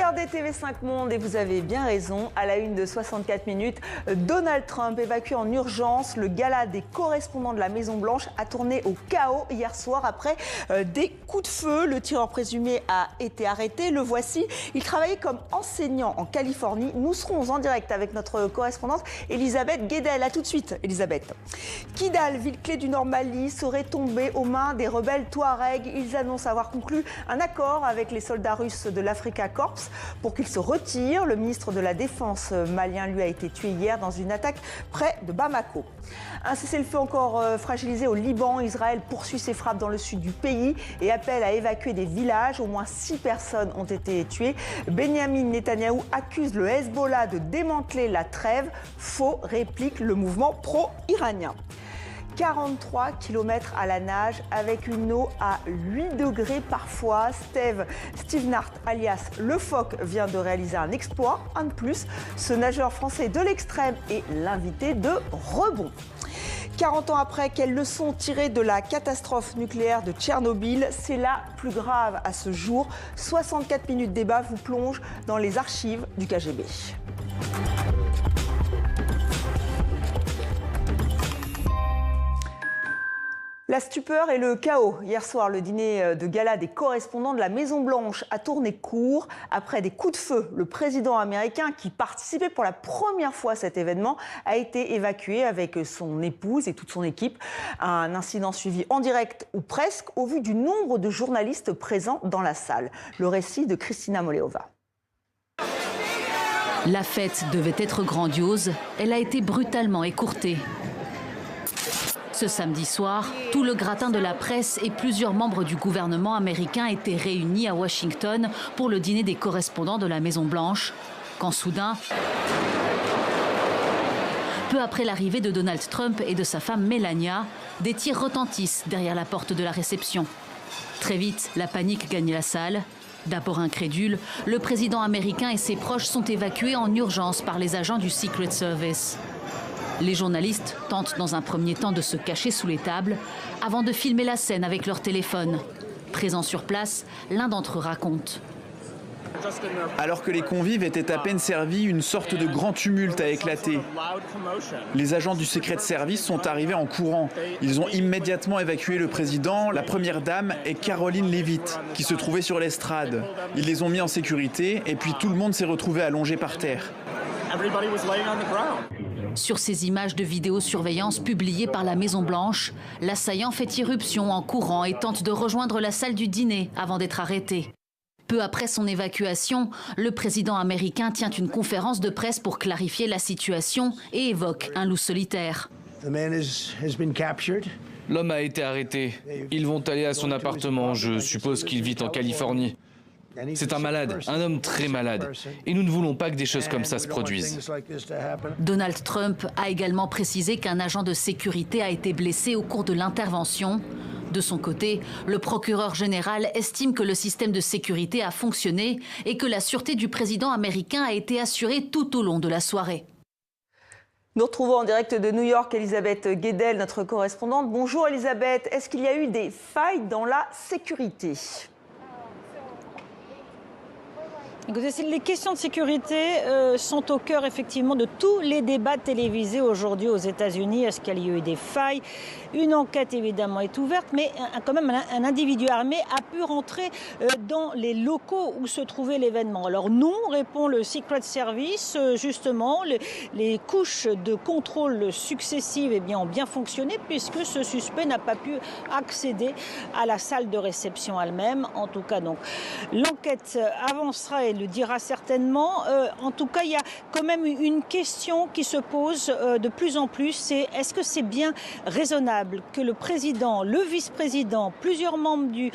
regardez TV5 Monde et vous avez bien raison. À la une de 64 minutes, Donald Trump évacué en urgence. Le gala des correspondants de la Maison-Blanche a tourné au chaos hier soir après des coups de feu. Le tireur présumé a été arrêté. Le voici. Il travaillait comme enseignant en Californie. Nous serons en direct avec notre correspondante Elisabeth Guedel. A tout de suite, Elisabeth. Kidal, ville clé du Nord-Mali, serait tombée aux mains des rebelles Touaregs. Ils annoncent avoir conclu un accord avec les soldats russes de l'Africa Corps pour qu'ils se retirent. Le ministre de la Défense malien, lui, a été tué hier dans une attaque près de Bamako. Un cessez-le-feu encore fragilisé au Liban. Israël poursuit ses frappes dans le sud du pays et appelle à évacuer des villages. Au moins 6 personnes ont été tuées. Benyamin Netanyahou accuse le Hezbollah de démanteler la trêve. Faux, réplique le mouvement pro-iranien. 43 km à la nage avec une eau à 8 degrés parfois. Steve Nart, alias Le Phoque, vient de réaliser un exploit, un de plus. Ce nageur français de l'extrême est l'invité de Rebond. 40 ans après, quelles leçons tirées de la catastrophe nucléaire de Tchernobyl? C'est la plus grave à ce jour. 64 minutes débat vous plonge dans les archives du KGB. La stupeur et le chaos. Hier soir, le dîner de gala des correspondants de la Maison-Blanche a tourné court. Après des coups de feu, le président américain, qui participait pour la première fois à cet événement, a été évacué avec son épouse et toute son équipe. Un incident suivi en direct ou presque au vu du nombre de journalistes présents dans la salle. Le récit de Christina Moleova. La fête devait être grandiose. Elle a été brutalement écourtée. Ce samedi soir, tout le gratin de la presse et plusieurs membres du gouvernement américain étaient réunis à Washington pour le dîner des correspondants de la Maison-Blanche, quand soudain, peu après l'arrivée de Donald Trump et de sa femme Melania, des tirs retentissent derrière la porte de la réception. Très vite, la panique gagne la salle. D'abord incrédule, le président américain et ses proches sont évacués en urgence par les agents du Secret Service. Les journalistes tentent dans un premier temps de se cacher sous les tables avant de filmer la scène avec leur téléphone. Présent sur place, l'un d'entre eux raconte. Alors que les convives étaient à peine servis, une sorte de grand tumulte a éclaté. Les agents du Secret Service sont arrivés en courant. Ils ont immédiatement évacué le président, la première dame et Caroline Leavitt, qui se trouvait sur l'estrade. Ils les ont mis en sécurité et puis tout le monde s'est retrouvé allongé par terre. Sur ces images de vidéosurveillance publiées par la Maison-Blanche, l'assaillant fait irruption en courant et tente de rejoindre la salle du dîner avant d'être arrêté. Peu après son évacuation, le président américain tient une conférence de presse pour clarifier la situation et évoque un loup solitaire. L'homme a été arrêté. Ils vont aller à son appartement. Je suppose qu'il vit en Californie. C'est un malade, un homme très malade. Et nous ne voulons pas que des choses comme ça se produisent. Donald Trump a également précisé qu'un agent de sécurité a été blessé au cours de l'intervention. De son côté, le procureur général estime que le système de sécurité a fonctionné et que la sûreté du président américain a été assurée tout au long de la soirée. Nous retrouvons en direct de New York Elisabeth Guedel, notre correspondante. Bonjour Elisabeth, est-ce qu'il y a eu des failles dans la sécurité ? Écoutez, les questions de sécurité sont au cœur effectivement de tous les débats télévisés aujourd'hui aux États-Unis. Est-ce qu'il y a eu des failles? Une enquête évidemment est ouverte, mais quand même un individu armé a pu rentrer dans les locaux où se trouvait l'événement. Alors non, répond le Secret Service, justement, les couches de contrôle successives ont bien fonctionné puisque ce suspect n'a pas pu accéder à la salle de réception elle-même. En tout cas, donc, l'enquête avancera et le dira certainement. En tout cas, il y a quand même une question qui se pose de plus en plus, c'est est-ce que c'est bien raisonnable que le président, le vice-président, plusieurs membres du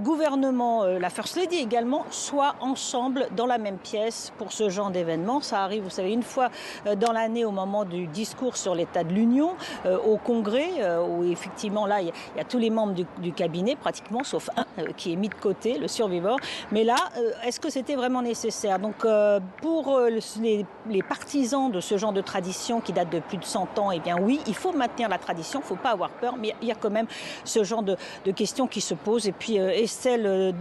gouvernement, la First Lady également, soient ensemble dans la même pièce pour ce genre d'événement. Ça arrive, vous savez, une fois dans l'année au moment du discours sur l'état de l'Union, au Congrès, où effectivement là, il y a tous les membres du cabinet, pratiquement, sauf un qui est mis de côté, le survivor. Mais là, est-ce que c'était vraiment vraiment nécessaire. Donc pour les partisans de ce genre de tradition qui date de plus de 100 ans, eh bien oui, il faut maintenir la tradition, il ne faut pas avoir peur, mais il y a quand même ce genre de questions qui se posent. Et puis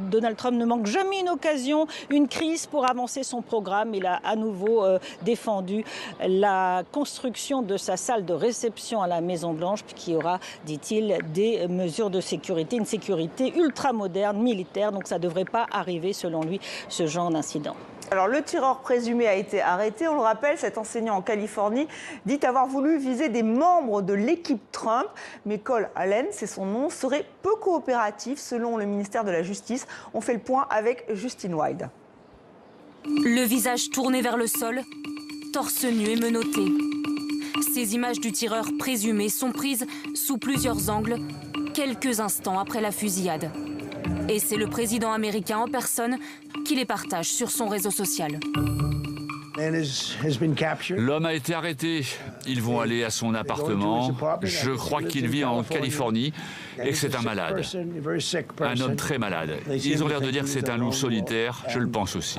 Donald Trump ne manque jamais une occasion, une crise pour avancer son programme. Il a à nouveau défendu la construction de sa salle de réception à la Maison-Blanche, qui aura, dit-il, des mesures de sécurité, une sécurité ultra moderne, militaire. Donc ça ne devrait pas arriver, selon lui, ce genre d'incident. Alors le tireur présumé a été arrêté. On le rappelle, cet enseignant en Californie dit avoir voulu viser des membres de l'équipe Trump. Mais Cole Allen, c'est son nom, serait peu coopératif selon le ministère de la Justice. On fait le point avec Justine Wilde. Le visage tourné vers le sol, torse nu et menotté. Ces images du tireur présumé sont prises sous plusieurs angles, quelques instants après la fusillade. Et c'est le président américain en personne qui les partage sur son réseau social. L'homme a été arrêté. Ils vont aller à son appartement. Je crois qu'il vit en Californie et que c'est un malade. Un homme très malade. Ils ont l'air de dire que c'est un loup solitaire. Je le pense aussi.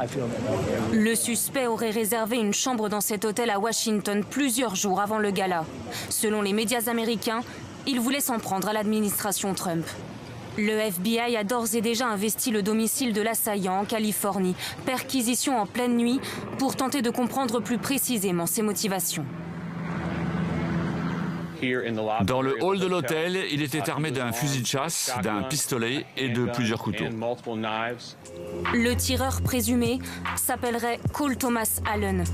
Le suspect aurait réservé une chambre dans cet hôtel à Washington plusieurs jours avant le gala. Selon les médias américains, il voulait s'en prendre à l'administration Trump. Le FBI a d'ores et déjà investi le domicile de l'assaillant en Californie. Perquisition en pleine nuit pour tenter de comprendre plus précisément ses motivations. Dans le hall de l'hôtel, il était armé d'un fusil de chasse, d'un pistolet et de plusieurs couteaux. Le tireur présumé s'appellerait Cole Thomas Allen.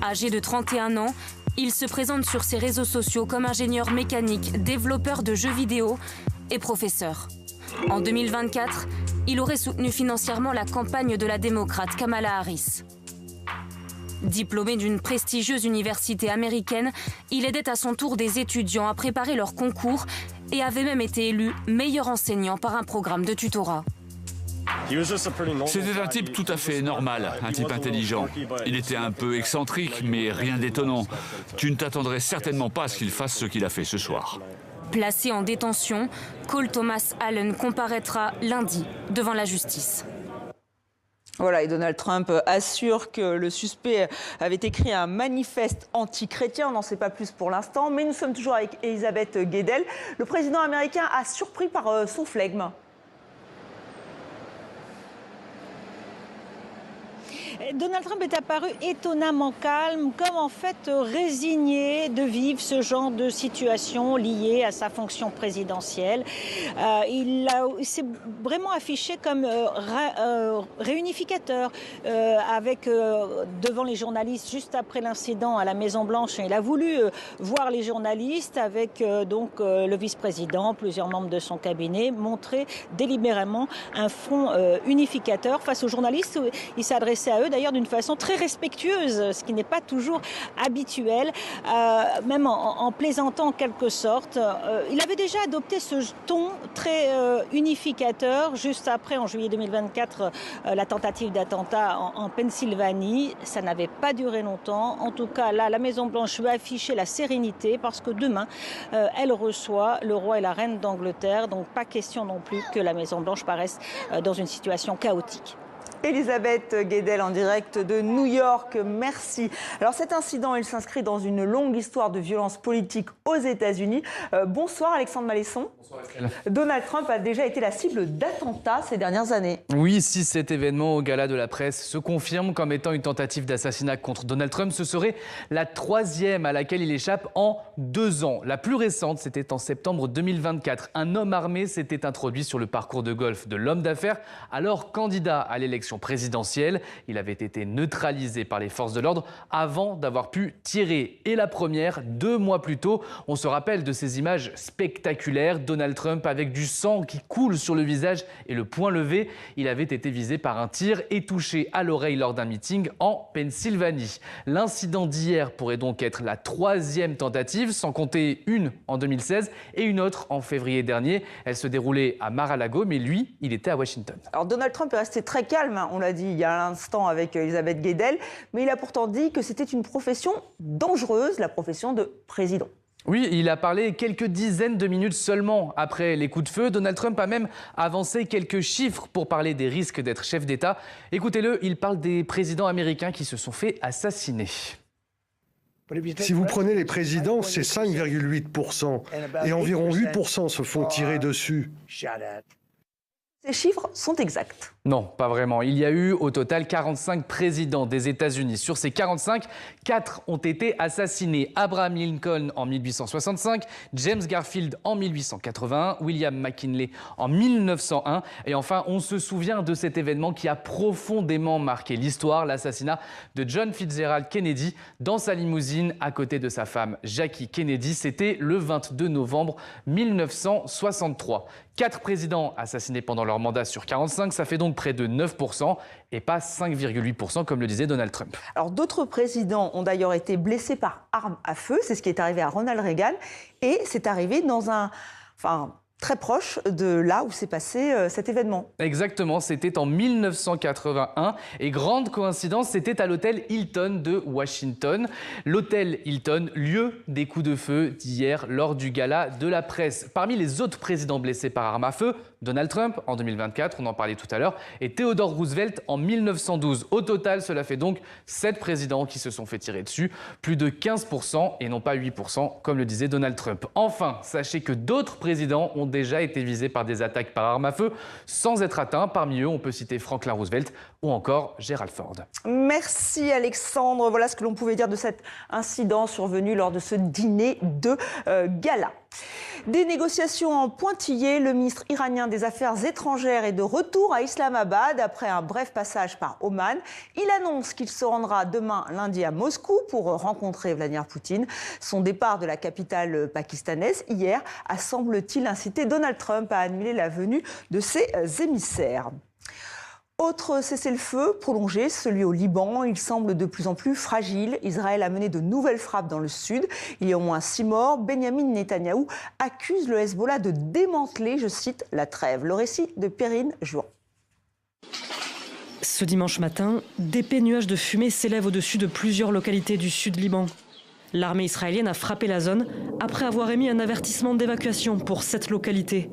Âgé de 31 ans, il se présente sur ses réseaux sociaux comme ingénieur mécanique, développeur de jeux vidéo et professeur. En 2024, il aurait soutenu financièrement la campagne de la démocrate Kamala Harris. Diplômé d'une prestigieuse université américaine, il aidait à son tour des étudiants à préparer leurs concours et avait même été élu meilleur enseignant par un programme de tutorat. C'était un type tout à fait normal, un type intelligent. Il était un peu excentrique, mais rien d'étonnant. Tu ne t'attendrais certainement pas à ce qu'il fasse ce qu'il a fait ce soir. Placé en détention, Cole Thomas Allen comparaîtra lundi devant la justice. Voilà, et Donald Trump assure que le suspect avait écrit un manifeste anti-chrétien. On n'en sait pas plus pour l'instant, mais nous sommes toujours avec Elisabeth Guedel. Le président américain a surpris par son flegme. Donald Trump est apparu étonnamment calme, comme en fait résigné de vivre ce genre de situation liée à sa fonction présidentielle. Il s'est vraiment affiché comme réunificateur avec devant les journalistes juste après l'incident à la Maison-Blanche. Il a voulu voir les journalistes avec donc le vice-président, plusieurs membres de son cabinet, montrer délibérément un front unificateur face aux journalistes. Il s'adressait à eux d'ailleurs d'une façon très respectueuse, ce qui n'est pas toujours habituel, même en plaisantant en quelque sorte. Il avait déjà adopté ce ton très unificateur juste après, en juillet 2024, la tentative d'attentat en Pennsylvanie. Ça n'avait pas duré longtemps. En tout cas, là, la Maison-Blanche veut afficher la sérénité parce que demain, elle reçoit le roi et la reine d'Angleterre. Donc pas question non plus que la Maison-Blanche paraisse dans une situation chaotique. Elisabeth Guedel en direct de New York, merci. Alors cet incident, il s'inscrit dans une longue histoire de violence politique aux États-Unis. Bonsoir Alexandre Malesson. Bonsoir Estelle. Donald Trump a déjà été la cible d'attentats ces dernières années. Oui, si cet événement au gala de la presse se confirme comme étant une tentative d'assassinat contre Donald Trump, ce serait la troisième à laquelle il échappe en 2 ans. La plus récente, c'était en septembre 2024. Un homme armé s'était introduit sur le parcours de golf de l'homme d'affaires, alors candidat à l'élection présidentielle. Il avait été neutralisé par les forces de l'ordre avant d'avoir pu tirer. Et la première, 2 mois plus tôt, on se rappelle de ces images spectaculaires. Donald Trump avec du sang qui coule sur le visage et le poing levé. Il avait été visé par un tir et touché à l'oreille lors d'un meeting en Pennsylvanie. L'incident d'hier pourrait donc être la troisième tentative, sans compter une en 2016 et une autre en février dernier. Elle se déroulait à Mar-a-Lago, mais lui, il était à Washington. Alors Donald Trump est resté très calme, on l'a dit il y a un instant avec Elisabeth Guedel, mais il a pourtant dit que c'était une profession dangereuse, la profession de président. Oui, il a parlé quelques dizaines de minutes seulement après les coups de feu. Donald Trump a même avancé quelques chiffres pour parler des risques d'être chef d'État. Écoutez-le, il parle des présidents américains qui se sont fait assassiner. Si vous prenez les présidents, c'est 5,8% et environ 8% se font tirer dessus. Ces chiffres sont exacts. Non, pas vraiment. Il y a eu au total 45 présidents des États-Unis. Sur ces 45, 4 ont été assassinés. Abraham Lincoln en 1865, James Garfield en 1881, William McKinley en 1901. Et enfin, on se souvient de cet événement qui a profondément marqué l'histoire, l'assassinat de John Fitzgerald Kennedy dans sa limousine à côté de sa femme Jackie Kennedy. C'était le 22 novembre 1963. 4 présidents assassinés pendant leur mandat sur 45, ça fait donc près de 9% et pas 5,8% comme le disait Donald Trump. Alors d'autres présidents ont d'ailleurs été blessés par arme à feu, c'est ce qui est arrivé à Ronald Reagan et c'est arrivé dans très proche de là où s'est passé cet événement. Exactement, c'était en 1981 et grande coïncidence, c'était à l'hôtel Hilton de Washington. L'hôtel Hilton, lieu des coups de feu d'hier lors du gala de la presse. Parmi les autres présidents blessés par arme à feu, Donald Trump en 2024, on en parlait tout à l'heure, et Theodore Roosevelt en 1912. Au total, cela fait donc 7 présidents qui se sont fait tirer dessus, plus de 15% et non pas 8% comme le disait Donald Trump. Enfin, sachez que d'autres présidents ont déjà été visés par des attaques par arme à feu sans être atteints. Parmi eux, on peut citer Franklin Roosevelt ou encore Gerald Ford. Merci Alexandre. Voilà ce que l'on pouvait dire de cet incident survenu lors de ce dîner de gala. Des négociations en pointillé, le ministre iranien des Affaires étrangères est de retour à Islamabad après un bref passage par Oman. Il annonce qu'il se rendra demain lundi à Moscou pour rencontrer Vladimir Poutine. Son départ de la capitale pakistanaise hier a, semble-t-il, incité Donald Trump à annuler la venue de ses émissaires. Autre cessez-le-feu prolongé, celui au Liban. Il semble de plus en plus fragile. Israël a mené de nouvelles frappes dans le sud. Il y a au moins 6 morts. Benyamin Netanyahou accuse le Hezbollah de démanteler, je cite, la trêve. Le récit de Perrine Juan. Ce dimanche matin, d'épais nuages de fumée s'élèvent au-dessus de plusieurs localités du sud Liban. L'armée israélienne a frappé la zone après avoir émis un avertissement d'évacuation pour 7 localités.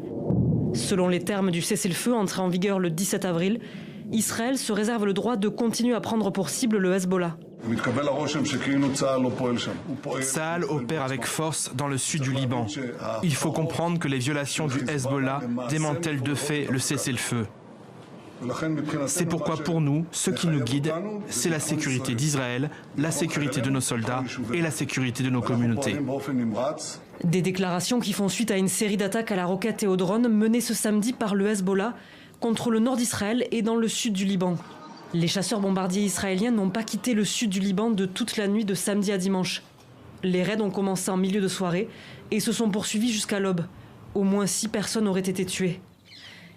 Selon les termes du cessez-le-feu entré en vigueur le 17 avril, Israël se réserve le droit de continuer à prendre pour cible le Hezbollah. Tsahal opère avec force dans le sud du Liban. Il faut comprendre que les violations du Hezbollah démantèlent de fait le cessez-le-feu. C'est pourquoi pour nous, ce qui nous guide, c'est la sécurité d'Israël, la sécurité de nos soldats et la sécurité de nos communautés. Des déclarations qui font suite à une série d'attaques à la roquette et au drone menées ce samedi par le Hezbollah contre le nord d'Israël et dans le sud du Liban. Les chasseurs bombardiers israéliens n'ont pas quitté le sud du Liban de toute la nuit de samedi à dimanche. Les raids ont commencé en milieu de soirée et se sont poursuivis jusqu'à l'aube. Au moins 6 personnes auraient été tuées.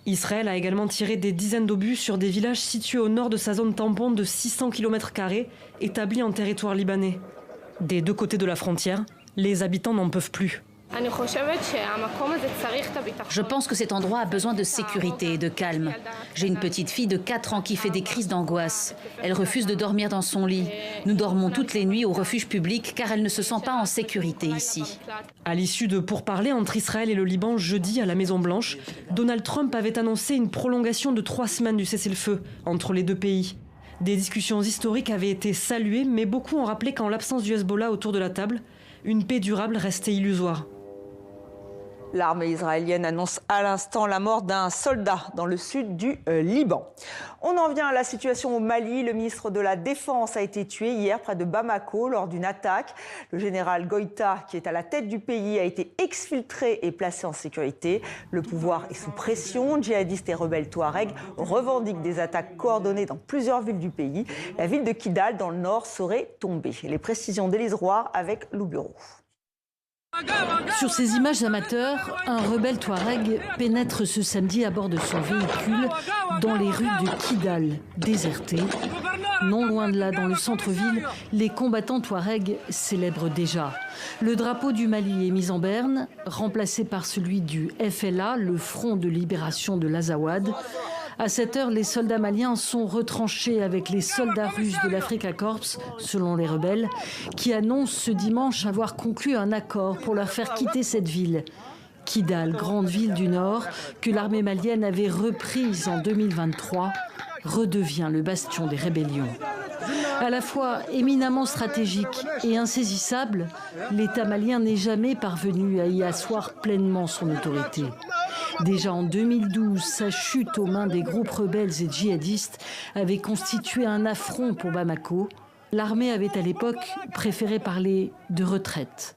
Israël a également tiré des dizaines d'obus sur des villages situés au nord de sa zone tampon de 600 km² établie en territoire libanais. Des deux côtés de la frontière, les habitants n'en peuvent plus. Je pense que cet endroit a besoin de sécurité et de calme. J'ai une petite fille de 4 ans qui fait des crises d'angoisse. Elle refuse de dormir dans son lit. Nous dormons toutes les nuits au refuge public car elle ne se sent pas en sécurité ici. À l'issue de pourparlers entre Israël et le Liban jeudi à la Maison-Blanche, Donald Trump avait annoncé une prolongation de 3 semaines du cessez-le-feu entre les deux pays. Des discussions historiques avaient été saluées, mais beaucoup ont rappelé qu'en l'absence du Hezbollah autour de la table, une paix durable restait illusoire. L'armée israélienne annonce à l'instant la mort d'un soldat dans le sud du Liban. On en vient à la situation au Mali. Le ministre de la Défense a été tué hier près de Bamako lors d'une attaque. Le général Goïta, qui est à la tête du pays, a été exfiltré et placé en sécurité. Le pouvoir est sous pression. Djihadistes et rebelles touaregs revendiquent des attaques coordonnées dans plusieurs villes du pays. La ville de Kidal, dans le nord, serait tombée. Les précisions d'Élise Roire avec Lou Bureau. Sur ces images amateurs, un rebelle touareg pénètre ce samedi à bord de son véhicule dans les rues de Kidal, désertées. Non loin de là, dans le centre-ville, les combattants touaregs célèbrent déjà. Le drapeau du Mali est mis en berne, remplacé par celui du FLA, le Front de libération de l'Azawad. À cette heure, les soldats maliens sont retranchés avec les soldats russes de l'Afrika Korps, selon les rebelles, qui annoncent ce dimanche avoir conclu un accord pour leur faire quitter cette ville. Kidal, grande ville du nord, que l'armée malienne avait reprise en 2023, redevient le bastion des rébellions. À la fois éminemment stratégique et insaisissable, l'État malien n'est jamais parvenu à y asseoir pleinement son autorité. Déjà en 2012, sa chute aux mains des groupes rebelles et djihadistes avait constitué un affront pour Bamako. L'armée avait à l'époque préféré parler de retraite.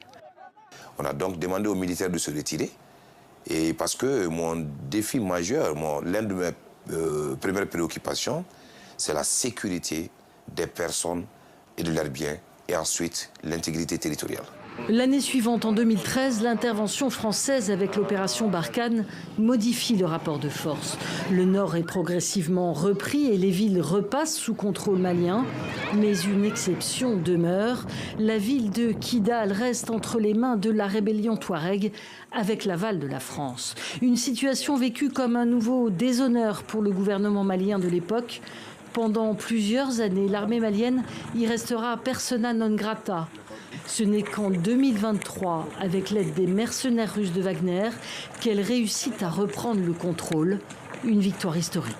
On a donc demandé aux militaires de se retirer. Et parce que mon défi majeur, l'une de mes premières préoccupations, c'est la sécurité des personnes et de leurs biens, et ensuite l'intégrité territoriale. L'année suivante, en 2013, l'intervention française avec l'opération Barkhane modifie le rapport de force. Le nord est progressivement repris et les villes repassent sous contrôle malien. Mais une exception demeure. La ville de Kidal reste entre les mains de la rébellion Touareg avec l'aval de la France. Une situation vécue comme un nouveau déshonneur pour le gouvernement malien de l'époque. Pendant plusieurs années, l'armée malienne y restera persona non grata. Ce n'est qu'en 2023, avec l'aide des mercenaires russes de Wagner, qu'elle réussit à reprendre le contrôle. Une victoire historique.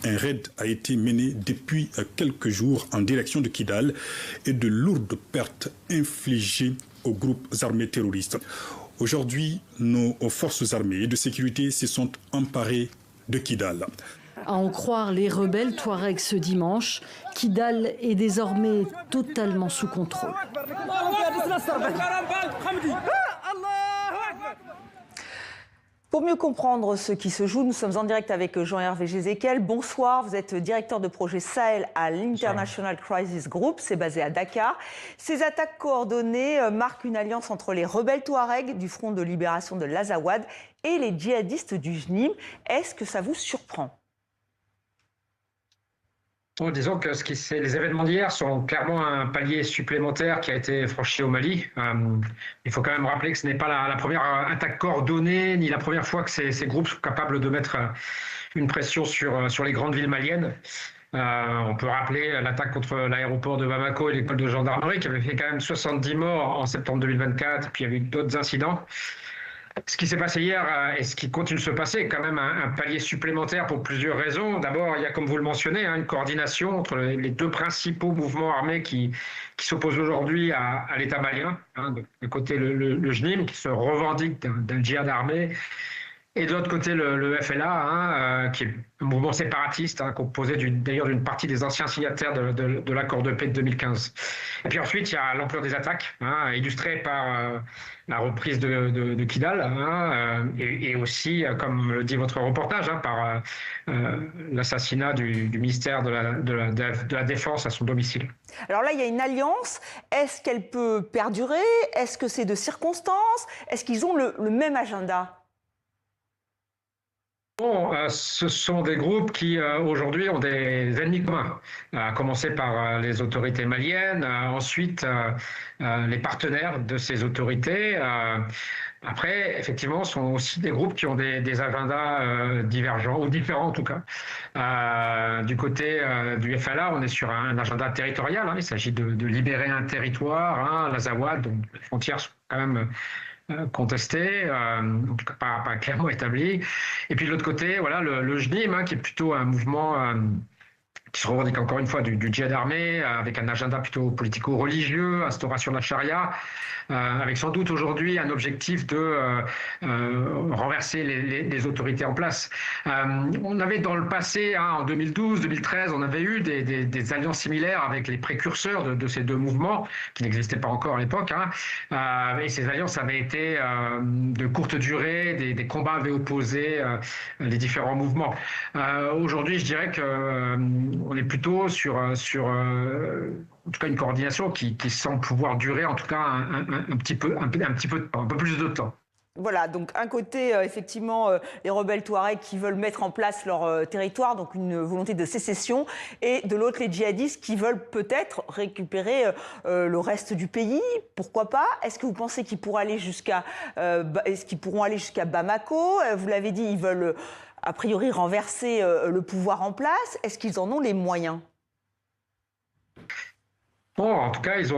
Un raid a été mené depuis quelques jours en direction de Kidal et de lourdes pertes infligées aux groupes armés terroristes. Aujourd'hui, nos forces armées et de sécurité se sont emparées de Kidal. À en croire les rebelles Touaregs ce dimanche, Kidal est désormais totalement sous contrôle. Pour mieux comprendre ce qui se joue, nous sommes en direct avec Jean-Hervé Gézéquel. Bonsoir, vous êtes directeur de projet Sahel à l'International Crisis Group, c'est basé à Dakar. Ces attaques coordonnées marquent une alliance entre les rebelles Touaregs du Front de libération de l'Azawad et les djihadistes du JNIM. Est-ce que ça vous surprend ? Bon, disons que les événements d'hier sont clairement un palier supplémentaire qui a été franchi au Mali. Il faut quand même rappeler que ce n'est pas la première attaque coordonnée, ni la première fois que ces groupes sont capables de mettre une pression sur les grandes villes maliennes. On peut rappeler l'attaque contre l'aéroport de Bamako et l'école de gendarmerie qui avait fait quand même 70 morts en septembre 2024, et puis il y a eu d'autres incidents. Ce qui s'est passé hier et ce qui continue de se passer est quand même un palier supplémentaire pour plusieurs raisons. D'abord, il y a, comme vous le mentionnez, une coordination entre les deux principaux mouvements armés qui s'opposent aujourd'hui à l'État malien. D'un côté, le JNIM, qui se revendique d'un djihad armé, et de l'autre côté, le FLA, qui est un mouvement séparatiste, composé d'ailleurs d'une partie des anciens signataires de l'accord de paix de 2015. Et puis ensuite, il y a l'ampleur des attaques, illustrée par la reprise de Kidal, et aussi, comme le dit votre reportage, par l'assassinat du ministère de la Défense à son domicile. Alors là, il y a une alliance. Est-ce qu'elle peut perdurer? Est-ce que c'est de circonstances? Est-ce qu'ils ont le même agenda? Bon, ce sont des groupes qui aujourd'hui ont des ennemis communs, à commencer par les autorités maliennes, ensuite les partenaires de ces autorités. Après, effectivement, ce sont aussi des groupes qui ont des agendas divergents, ou différents en tout cas. Du côté du FLA, on est sur un agenda territorial. Il s'agit de libérer un territoire, l'Azawad, dont les frontières sont quand même contesté, en tout cas pas clairement établi. Et puis de l'autre côté, voilà, le JNIM, qui est plutôt un mouvement qui se revendique encore une fois du djihad armé, avec un agenda plutôt politico-religieux, instauration de la charia, avec sans doute aujourd'hui un objectif de renverser les autorités en place. On avait dans le passé, en 2012, 2013, on avait eu des alliances similaires avec les précurseurs de ces deux mouvements, qui n'existaient pas encore à l'époque. Et ces alliances avaient été de courte durée, des combats avaient opposé les différents mouvements. Aujourd'hui, je dirais que on est plutôt sur en tout cas une coordination qui semble pouvoir durer en tout cas un petit peu de temps, un peu plus de temps. Voilà, donc un côté, effectivement, les rebelles touaregs qui veulent mettre en place leur territoire, donc une volonté de sécession, et de l'autre, les djihadistes qui veulent peut-être récupérer le reste du pays. Pourquoi pas? Est-ce que vous pensez qu'ils pourront aller jusqu'à Bamako? Vous l'avez dit, ils veulent a priori renverser le pouvoir en place. Est-ce qu'ils en ont les moyens? Bon, en tout cas, ils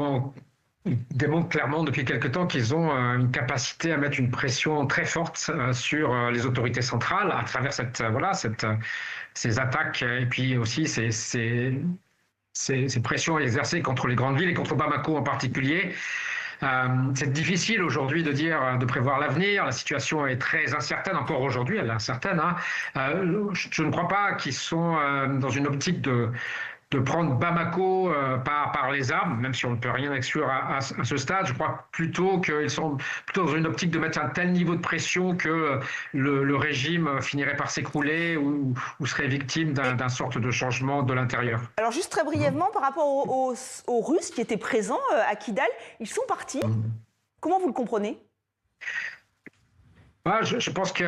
démontrent clairement depuis quelque temps qu'ils ont une capacité à mettre une pression très forte sur les autorités centrales à travers ces attaques et puis aussi ces pressions exercées contre les grandes villes et contre Bamako en particulier. C'est difficile aujourd'hui de prévoir l'avenir. La situation est très incertaine encore aujourd'hui. Elle est incertaine. Je ne crois pas qu'ils sont dans une optique de prendre Bamako par les armes, même si on ne peut rien exclure à ce stade. Je crois plutôt qu'ils sont plutôt dans une optique de mettre un tel niveau de pression que le régime finirait par s'écrouler ou serait victime d'un sorte de changement de l'intérieur. Alors juste très brièvement, par rapport aux Russes qui étaient présents à Kidal, ils sont partis. Comment vous le comprenez? Je pense que...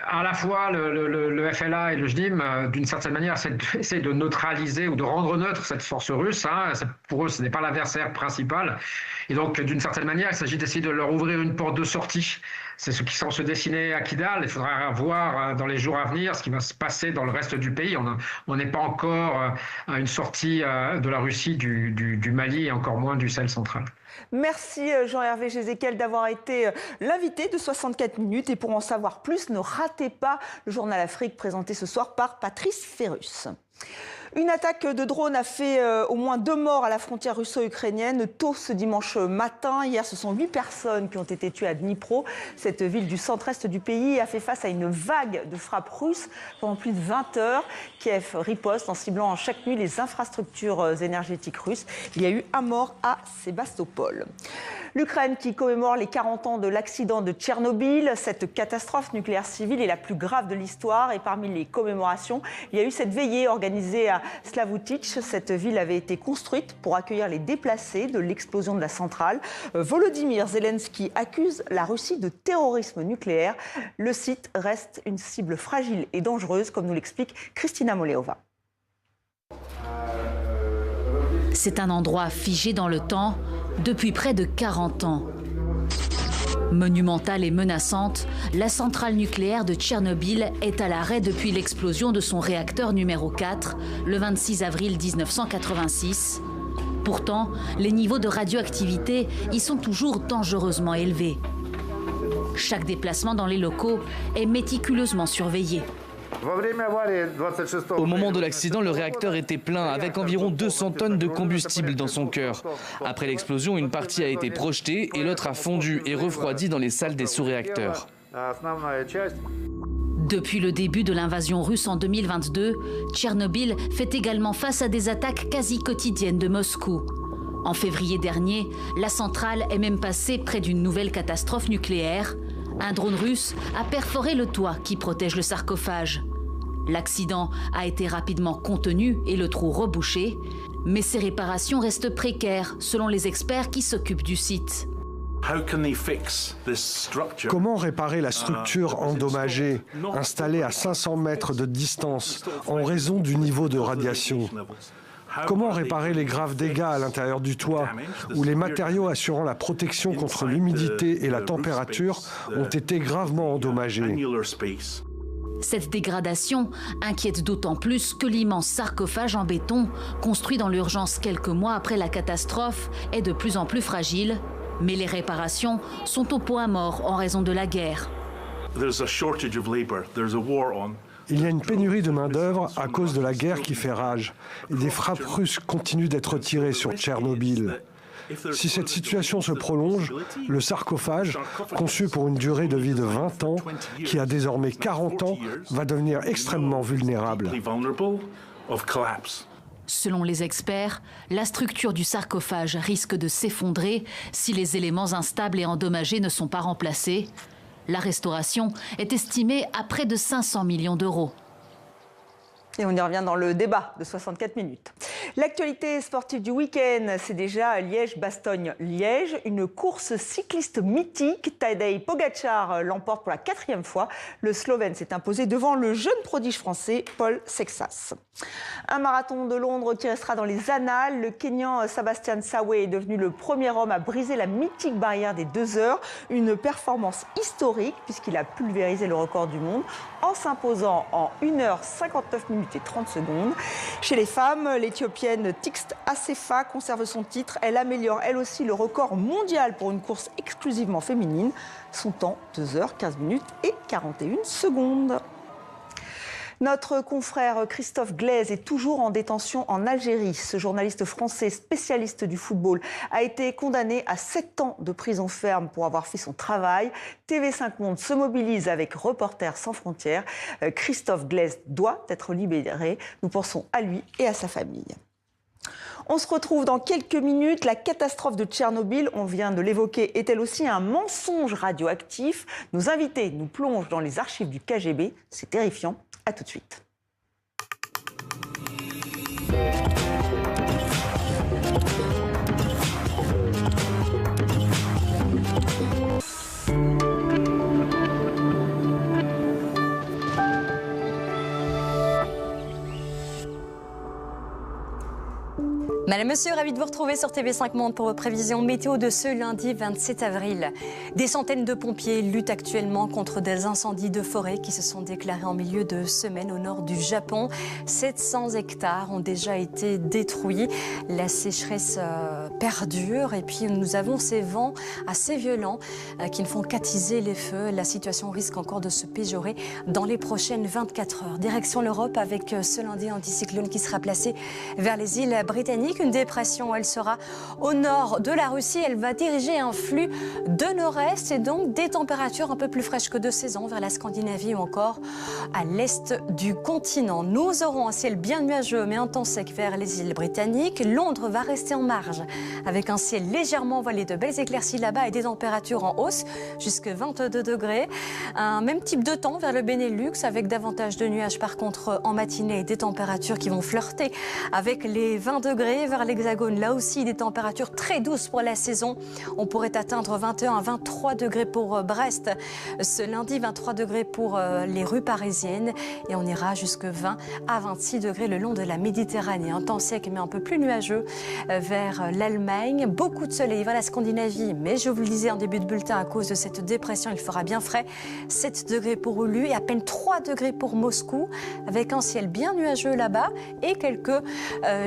à la fois, le FLA et le JNIM, d'une certaine manière, essaient de neutraliser ou de rendre neutre cette force russe. Pour eux, ce n'est pas l'adversaire principal. Et donc, d'une certaine manière, il s'agit d'essayer de leur ouvrir une porte de sortie. C'est ce qui semble se dessiner à Kidal. Il faudra voir dans les jours à venir ce qui va se passer dans le reste du pays. On n'est pas encore à une sortie de la Russie, du Mali et encore moins du Sahel central. Merci Jean-Hervé Jézéquel d'avoir été l'invité de 64 minutes. Et pour en savoir plus, ne ratez pas le Journal Afrique présenté ce soir par Patrice Ferrus. Une attaque de drone a fait au moins 2 morts à la frontière russo-ukrainienne tôt ce dimanche matin. Hier, ce sont 8 personnes qui ont été tuées à Dnipro. Cette ville du centre-est du pays a fait face à une vague de frappes russes pendant plus de 20 heures. Kiev riposte en ciblant chaque nuit les infrastructures énergétiques russes. Il y a eu un mort à Sébastopol. L'Ukraine qui commémore les 40 ans de l'accident de Tchernobyl. Cette catastrophe nucléaire civile est la plus grave de l'histoire. Et parmi les commémorations, il y a eu cette veillée organisée à Slavutych. Cette ville avait été construite pour accueillir les déplacés de l'explosion de la centrale. Volodymyr Zelensky accuse la Russie de terrorisme nucléaire. Le site reste une cible fragile et dangereuse, comme nous l'explique Kristina Moleova. C'est un endroit figé dans le temps depuis près de 40 ans. Monumentale et menaçante, la centrale nucléaire de Tchernobyl est à l'arrêt depuis l'explosion de son réacteur numéro 4, le 26 avril 1986. Pourtant, les niveaux de radioactivité y sont toujours dangereusement élevés. Chaque déplacement dans les locaux est méticuleusement surveillé. Au moment de l'accident, le réacteur était plein, avec environ 200 tonnes de combustible dans son cœur. Après l'explosion, une partie a été projetée et l'autre a fondu et refroidi dans les salles des sous-réacteurs. Depuis le début de l'invasion russe en 2022, Tchernobyl fait également face à des attaques quasi quotidiennes de Moscou. En février dernier, la centrale est même passée près d'une nouvelle catastrophe nucléaire. Un drone russe a perforé le toit qui protège le sarcophage. L'accident a été rapidement contenu et le trou rebouché, mais ses réparations restent précaires selon les experts qui s'occupent du site. Comment réparer la structure endommagée, installée à 500 mètres de distance, en raison du niveau de radiation? Comment réparer les graves dégâts à l'intérieur du toit, où les matériaux assurant la protection contre l'humidité et la température ont été gravement endommagés? Cette dégradation inquiète d'autant plus que l'immense sarcophage en béton, construit dans l'urgence quelques mois après la catastrophe, est de plus en plus fragile. Mais les réparations sont au point mort en raison de la guerre. Il y a une pénurie de main-d'œuvre à cause de la guerre qui fait rage. Et des frappes russes continuent d'être tirées sur Tchernobyl. Si cette situation se prolonge, le sarcophage, conçu pour une durée de vie de 20 ans, qui a désormais 40 ans, va devenir extrêmement vulnérable. Selon les experts, la structure du sarcophage risque de s'effondrer si les éléments instables et endommagés ne sont pas remplacés. La restauration est estimée à près de 500 millions d'euros. Et on y revient dans le débat de 64 minutes. L'actualité sportive du week-end, c'est déjà Liège-Bastogne-Liège. Une course cycliste mythique. Tadej Pogačar l'emporte pour la 4e fois. Le Slovène s'est imposé devant le jeune prodige français Paul Sexas. Un marathon de Londres qui restera dans les annales. Le Kenyan Sebastian Sawe est devenu le premier homme à briser la mythique barrière des 2 heures. Une performance historique puisqu'il a pulvérisé le record du monde en s'imposant en 1h59 minutes et 30 secondes. Chez les femmes, l'Éthiopienne Tigst Assefa conserve son titre. Elle améliore elle aussi le record mondial pour une course exclusivement féminine. Son temps, 2h15 minutes et 41 secondes. Notre confrère Christophe Glaise est toujours en détention en Algérie. Ce journaliste français spécialiste du football a été condamné à 7 ans de prison ferme pour avoir fait son travail. TV5 Monde se mobilise avec Reporters sans frontières. Christophe Glaise doit être libéré. Nous pensons à lui et à sa famille. On se retrouve dans quelques minutes. La catastrophe de Tchernobyl, on vient de l'évoquer, est elle aussi un mensonge radioactif? Nos invités nous plongent dans les archives du KGB. C'est terrifiant. À tout de suite. Madame, Monsieur, ravi de vous retrouver sur TV5 Monde pour vos prévisions météo de ce lundi 27 avril. Des centaines de pompiers luttent actuellement contre des incendies de forêt qui se sont déclarés en milieu de semaine au nord du Japon. 700 hectares ont déjà été détruits. La sécheresse perdure et puis nous avons ces vents assez violents qui ne font qu'attiser les feux. La situation risque encore de se péjorer dans les prochaines 24 heures. Direction l'Europe avec ce lundi anticyclone qui sera placé vers les îles britanniques. Une dépression, elle sera au nord de la Russie. Elle va diriger un flux de nord-est et donc des températures un peu plus fraîches que de saison vers la Scandinavie ou encore à l'est du continent. Nous aurons un ciel bien nuageux mais un temps sec vers les îles britanniques. Londres va rester en marge avec un ciel légèrement voilé, de belles éclaircies là-bas et des températures en hausse jusqu'à 22 degrés. Un même type de temps vers le Benelux avec davantage de nuages par contre en matinée et des températures qui vont flirter avec les 20 degrés. Vers l'Hexagone, là aussi des températures très douces pour la saison. On pourrait atteindre 21 à 23 degrés pour Brest. Ce lundi, 23 degrés pour les rues parisiennes. Et on ira jusque 20 à 26 degrés le long de la Méditerranée. Un temps sec mais un peu plus nuageux vers l'Allemagne. Beaucoup de soleil vers la Scandinavie. Mais je vous le disais en début de bulletin, à cause de cette dépression, il fera bien frais. 7 degrés pour Oulu et à peine 3 degrés pour Moscou. Avec un ciel bien nuageux là-bas et quelques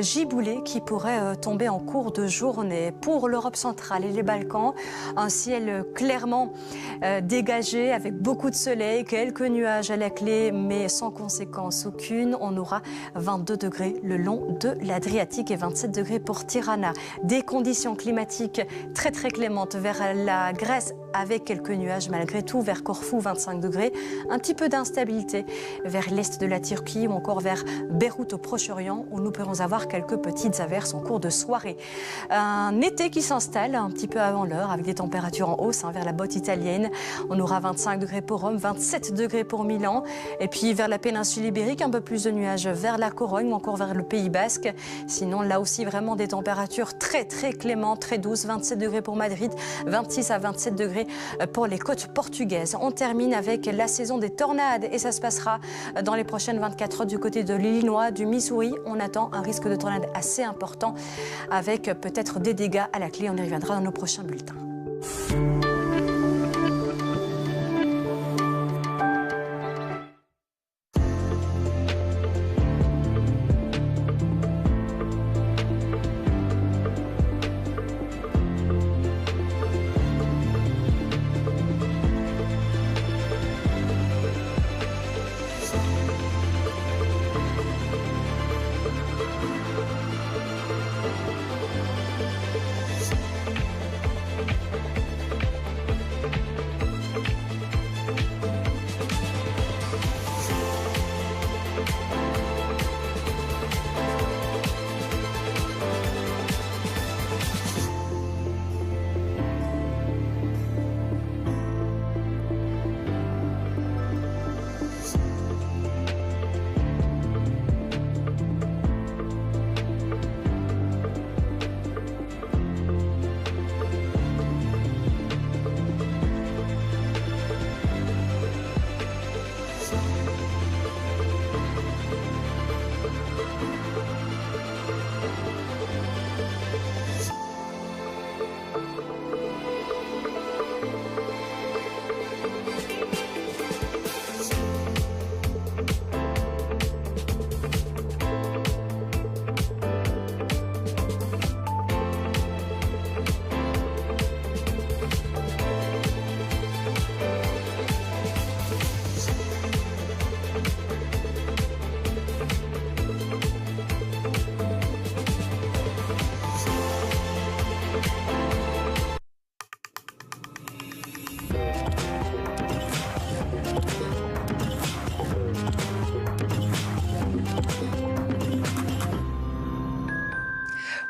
giboulées qui pourrait tomber en cours de journée. Pour l'Europe centrale et les Balkans, un ciel clairement dégagé avec beaucoup de soleil, quelques nuages à la clé mais sans conséquence aucune. On aura 22 degrés le long de l'Adriatique et 27 degrés pour Tirana. Des conditions climatiques très clémentes vers la Grèce avec quelques nuages malgré tout, vers Corfou 25 degrés. Un petit peu d'instabilité vers l'est de la Turquie ou encore vers Beyrouth au Proche-Orient où nous pourrons avoir quelques petites averses en cours de soirée. Un été qui s'installe un petit peu avant l'heure avec des températures en hausse vers la botte italienne. On aura 25 degrés pour Rome, 27 degrés pour Milan. Et puis vers la péninsule ibérique, un peu plus de nuages vers la Corogne ou encore vers le Pays Basque. Sinon, là aussi, vraiment des températures très clémentes, très douces. 27 degrés pour Madrid, 26 à 27 degrés pour les côtes portugaises. On termine avec la saison des tornades et ça se passera dans les prochaines 24 heures du côté de l'Illinois, du Missouri. On attend un risque de tornade assez important avec peut-être des dégâts à la clé. On y reviendra dans nos prochains bulletins.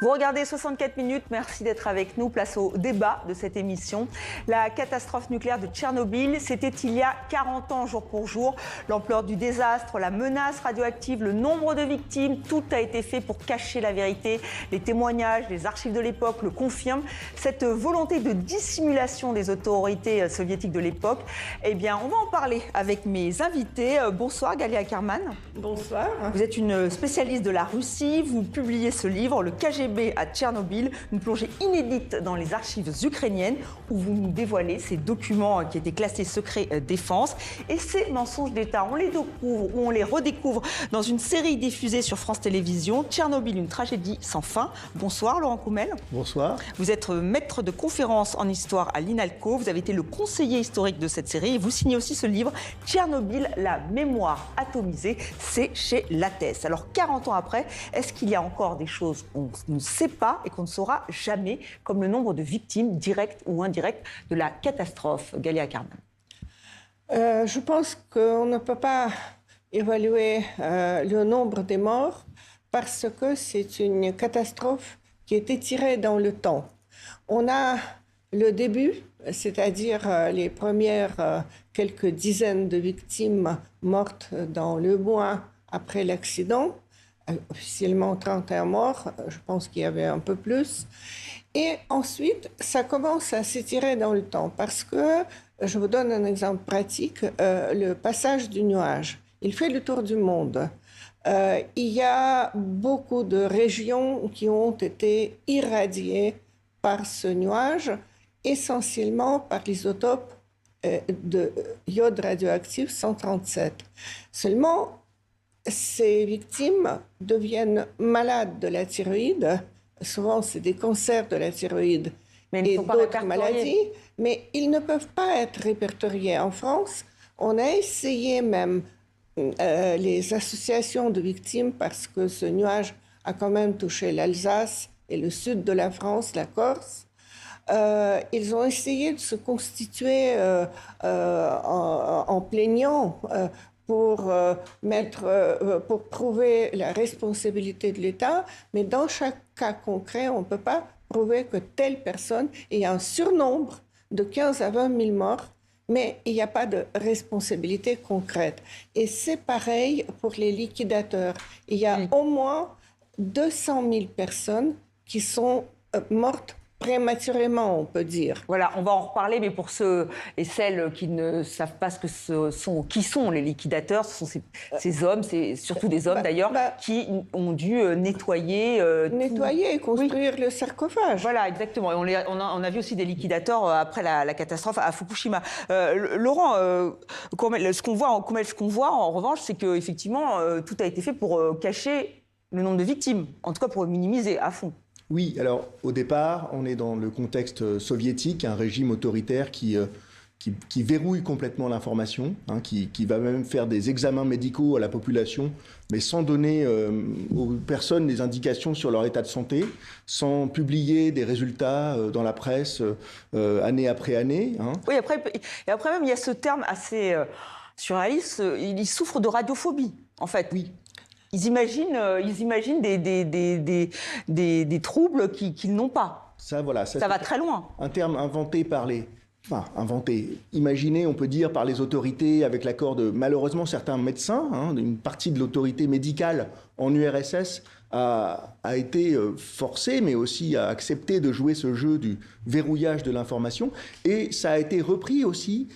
Vous regardez 64 minutes, merci d'être avec nous. Place au débat de cette émission. La catastrophe nucléaire de Tchernobyl, c'était il y a 40 ans jour pour jour. L'ampleur du désastre, la menace radioactive, le nombre de victimes, tout a été fait pour cacher la vérité. Les témoignages, les archives de l'époque le confirment. Cette volonté de dissimulation des autorités soviétiques de l'époque, eh bien, on va en parler avec mes invités. Bonsoir Galia Ackerman. Bonsoir. Vous êtes une spécialiste de la Russie. Vous publiez ce livre, Le KGB à Tchernobyl, une plongée inédite dans les archives ukrainiennes où vous nous dévoilez ces documents qui étaient classés secret défense et ces mensonges d'État. On les découvre ou on les redécouvre dans une série diffusée sur France Télévisions, Tchernobyl, une tragédie sans fin. Bonsoir Laurent Coumel. Bonsoir. Vous êtes maître de conférences en histoire à l'INALCO. Vous avez été le conseiller historique de cette série et vous signez aussi ce livre, Tchernobyl, la mémoire atomisée. C'est chez Lattès. Alors 40 ans après, est-ce qu'il y a encore des choses qu'on ne sait pas et qu'on ne saura jamais, comme le nombre de victimes directes ou indirectes de la catastrophe? Galia Ackerman. Je pense qu'on ne peut pas évaluer le nombre des morts parce que c'est une catastrophe qui est étirée dans le temps. On a le début, c'est-à-dire les premières quelques dizaines de victimes mortes dans le bois après l'accident, officiellement 31 morts, je pense qu'il y avait un peu plus. Et ensuite, ça commence à s'étirer dans le temps parce que, je vous donne un exemple pratique, le passage du nuage. Il fait le tour du monde. Il y a beaucoup de régions qui ont été irradiées par ce nuage, essentiellement par l'isotope de iode radioactif 137. Seulement, ces victimes deviennent malades de la thyroïde. Souvent, c'est des cancers de la thyroïde et d'autres maladies, mais ils ne peuvent pas être répertoriés. En France, on a essayé même les associations de victimes parce que ce nuage a quand même touché l'Alsace et le sud de la France, la Corse. Ils ont essayé de se constituer en plaignant pour prouver la responsabilité de l'État, mais dans chaque cas concret, on ne peut pas prouver que telle personne, et il y a un surnombre de 15 à 20 000 morts, mais il n'y a pas de responsabilité concrète. Et c'est pareil pour les liquidateurs. Il y a au moins 200 000 personnes qui sont mortes prématurément, on peut dire. Voilà, on va en reparler, mais pour ceux et celles qui ne savent pas qui sont les liquidateurs, ce sont ces hommes, c'est surtout des hommes d'ailleurs, qui ont dû nettoyer... nettoyer et construire le sarcophage. Voilà, exactement. Et on a vu aussi des liquidateurs après la catastrophe à Fukushima. Laurent, ce qu'on voit en revanche, c'est qu'effectivement, tout a été fait pour cacher le nombre de victimes, en tout cas pour minimiser à fond. Oui, alors au départ, on est dans le contexte soviétique, un régime autoritaire qui verrouille complètement l'information, qui va même faire des examens médicaux à la population, mais sans donner aux personnes des indications sur leur état de santé, sans publier des résultats dans la presse année après année. Oui, après même, il y a ce terme assez surréaliste, ils souffrent de radiophobie, en fait. Oui. Ils imaginent des troubles qu'ils n'ont pas. Ça va très loin. Un terme inventé imaginé, on peut dire, par les autorités avec l'accord de, malheureusement, certains médecins, une partie de l'autorité médicale en URSS a été forcée, mais aussi a accepté de jouer ce jeu du verrouillage de l'information. Et ça a été repris aussi